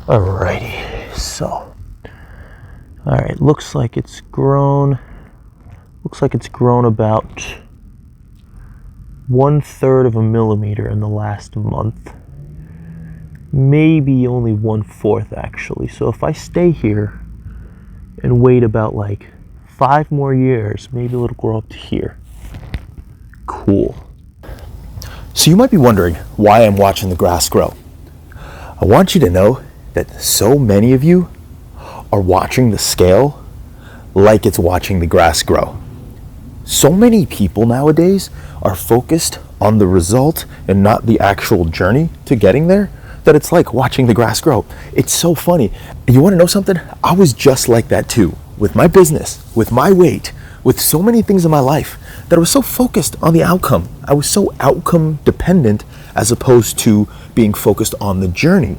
Alrighty, so, alright, looks like it's grown about 1/3 of a millimeter in the last month. Maybe only 1/4 actually. So if I stay here and wait about like 5 more years, maybe it'll grow up to here. Cool. So you might be wondering why I'm watching the grass grow. I want you to know that so many of you are watching the scale like it's watching the grass grow. So many people nowadays are focused on the result and not the actual journey to getting there, that it's like watching the grass grow. It's so funny. You want to know something? I was just like that too, with my business, with my weight, with so many things in my life, that I was so focused on the outcome. I was so outcome dependent as opposed to being focused on the journey.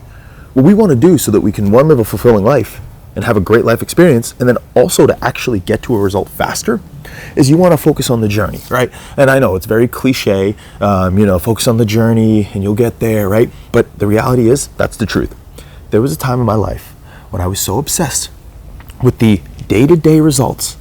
What we want to do so that we can, one, live a fulfilling life and have a great life experience, and then also to actually get to a result faster, is you want to focus on the journey, right? And I know it's very cliche, focus on the journey and you'll get there, right? But the reality is, that's the truth. There was a time in my life when I was so obsessed with the day-to-day results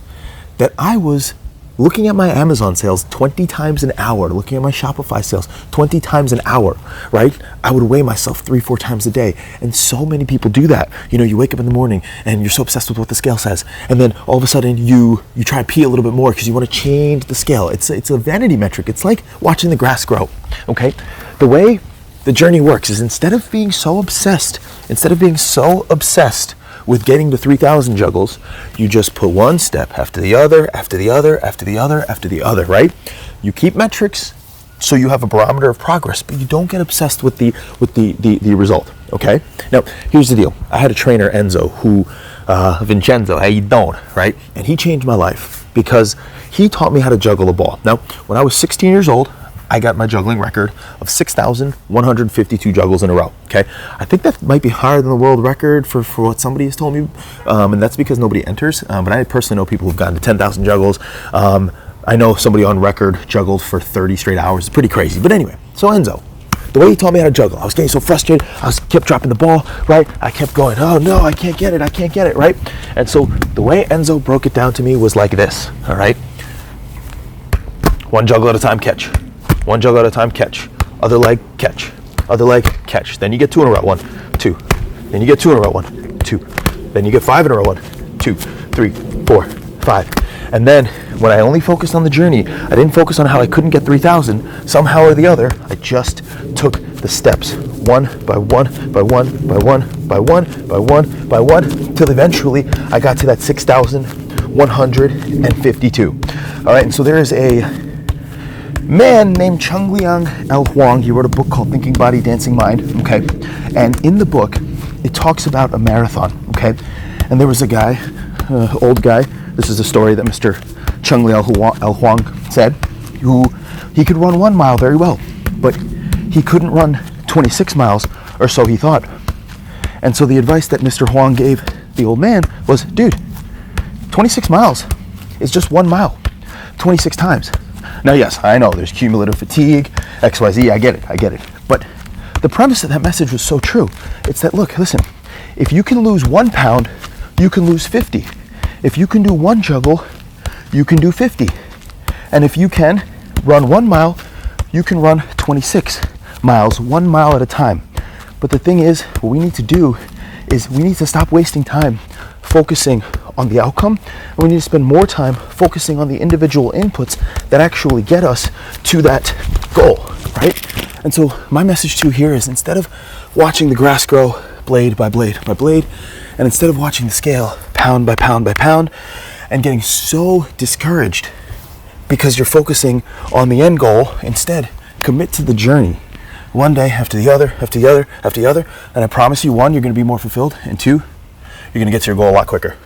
that I was looking at my Amazon sales 20 times an hour, looking at my Shopify sales 20 times an hour, right? I would weigh myself 3-4 times a day. And so many people do that. You wake up in the morning and you're so obsessed with what the scale says. And then all of a sudden you try to pee a little bit more because you want to change the scale. It's a vanity metric. It's like watching the grass grow, okay? The way the journey works is instead of being so obsessed with getting to 3,000 juggles, you just put one step after the other, after the other, after the other, after the other, right? You keep metrics so you have a barometer of progress, but you don't get obsessed with the result, okay? Now, here's the deal. I had a trainer, Enzo, Vincenzo, how you doing, right? And he changed my life because he taught me how to juggle a ball. Now, when I was 16 years old, I got my juggling record of 6,152 juggles in a row, okay? I think that might be higher than the world record for what somebody has told me, and that's because nobody enters, but I personally know people who've gotten to 10,000 juggles. I know somebody on record juggled for 30 straight hours. It's pretty crazy. But anyway, so Enzo, the way he taught me how to juggle, I was getting so frustrated, I kept dropping the ball, right? I kept going, oh no, I can't get it, right? And so the way Enzo broke it down to me was like this, all right? One juggle at a time, catch. One juggle at a time, catch. Other leg, catch. Other leg, catch. Then you get 2 in a row, 1, 2. Then you get 2 in a row, 1, 2. Then you get 5 in a row, 1, 2, 3, 4, 5. And then when I only focused on the journey, I didn't focus on how I couldn't get 3,000. Somehow or the other, I just took the steps one by one, by one, by one, by one, by one, by one, till eventually I got to that 6,152. All right, and so there is a man named Chungliang L. Huang. He wrote a book called Thinking Body, Dancing Mind, okay? And in the book, it talks about a marathon, okay? And there was a guy, old guy, this is a story that Mr. Chungliang L. Huang said, who he could run 1 mile very well, but he couldn't run 26 miles, or so he thought. And so the advice that Mr. Huang gave the old man was, dude, 26 miles is just 1 mile, 26 times. Now, yes, I know there's cumulative fatigue, XYZ, I get it. But the premise of that message was so true. It's that, look, listen, if you can lose 1 pound, you can lose 50. If you can do 1 juggle, you can do 50. And if you can run 1 mile, you can run 26 miles, 1 mile at a time. But the thing is, what we need to do is we need to stop wasting time focusing on the outcome, and we need to spend more time focusing on the individual inputs that actually get us to that goal, right? And so my message to you here is, instead of watching the grass grow blade by blade by blade, and instead of watching the scale pound by pound by pound and getting so discouraged because you're focusing on the end goal, instead commit to the journey. One day after the other, after the other, after the other, and I promise you, 1, you're going to be more fulfilled, and 2, you're going to get to your goal a lot quicker.